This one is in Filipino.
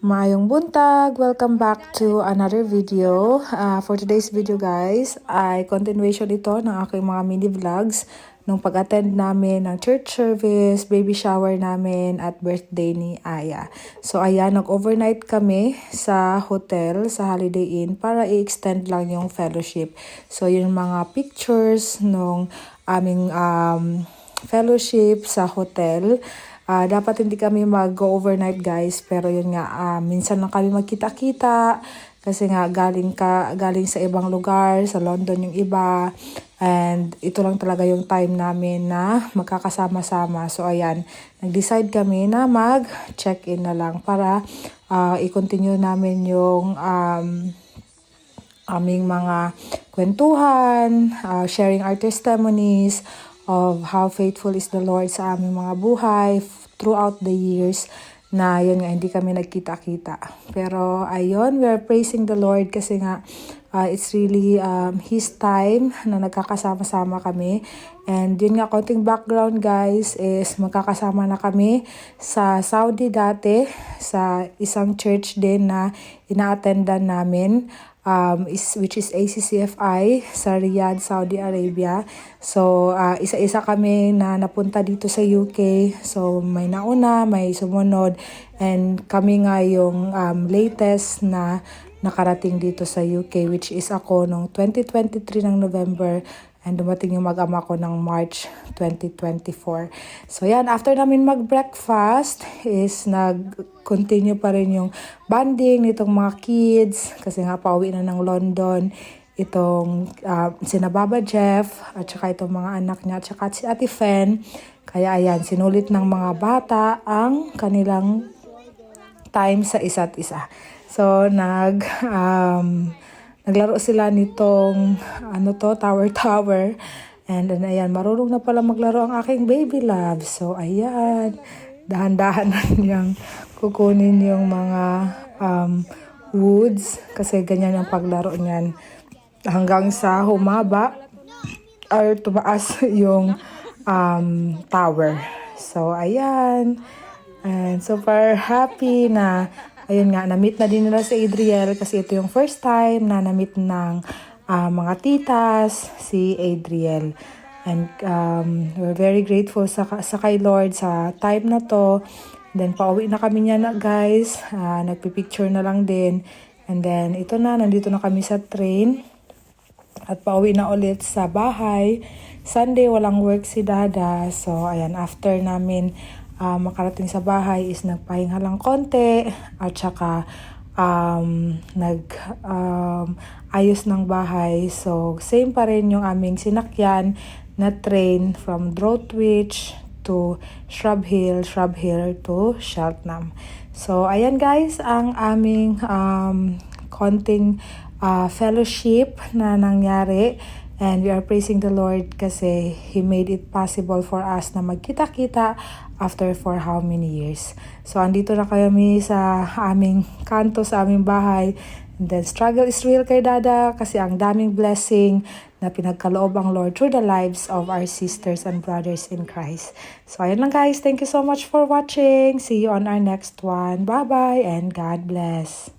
Maayong buntag! Welcome back to another video. For today's video guys, ay continuation ito ng aking mga mini vlogs nung pag-attend namin ng church service, baby shower namin at birthday ni Aya. So ayan, nag-overnight kami sa hotel, sa Holiday Inn para i-extend lang yung fellowship. So yung mga pictures nung aming fellowship sa hotel. Dapat hindi kami mag-go overnight guys, pero yun nga, minsan lang kami magkita-kita kasi nga galing sa ibang lugar, sa London yung iba, and ito lang talaga yung time namin na magkakasama-sama. So ayan, nag-decide kami na mag-check-in na lang para i-continue namin yung aming mga kwentuhan, sharing our testimonies of how faithful is the Lord sa aming mga buhay throughout the years na yun nga hindi kami nagkita-kita. Pero ayun, we are praising the Lord kasi nga it's really His time na nagkakasama-sama kami. And yun nga, konting background guys is magkakasama na kami sa Saudi dati sa isang church din na ina-attendan namin. Which is ACCFI sa Riyadh, Saudi Arabia. So, isa-isa kami na napunta dito sa UK. So, may nauna, may sumunod. And kami nga yung latest na nakarating dito sa UK, which is ako nung 2023 ng November. And dumating yung mag-ama ko ng March 2024. So yan, after namin mag-breakfast is nag-continue pa rin yung bonding nitong mga kids. Kasi nga pauwi na ng London itong sina Baba Jeff at saka itong mga anak niya at saka si Ate Fen. Kaya ayan, sinulit ng mga bata ang kanilang time sa isa't isa. So naglaro sila nitong tower. And then ayan, marunong na pala maglaro ang aking baby love. So ayan, dahan-dahan na niyang kukunin yung mga woods. Kasi ganyan ang paglaro niyan. Hanggang sa humaba or tumaas yung tower. So ayan, and super happy na ayun nga, na-meet na din nila si Adriel kasi ito yung first time na na-meet ng mga titas si Adriel. And we're very grateful sa kay Lord sa time na to. Then pauwi na kami niya na guys. Nagpipicture na lang din. And then ito na, nandito na kami sa train. At pauwi na ulit sa bahay. Sunday walang work si Dada. So ayan, after namin makarating sa bahay is nagpahinga lang konti at saka ayos ng bahay. So same pa rin yung aming sinakyan na train from Droitwich to Shrub Hill to Cheltenham. So ayan guys ang aming konting fellowship na nangyari. And we are praising the Lord kasi He made it possible for us na magkita-kita after for how many years. So, andito na kami sa aming kanto, sa aming bahay. And then, struggle is real kay Dada kasi ang daming blessing na pinagkaloob ang Lord through the lives of our sisters and brothers in Christ. So, ayun lang guys. Thank you so much for watching. See you on our next one. Bye-bye and God bless.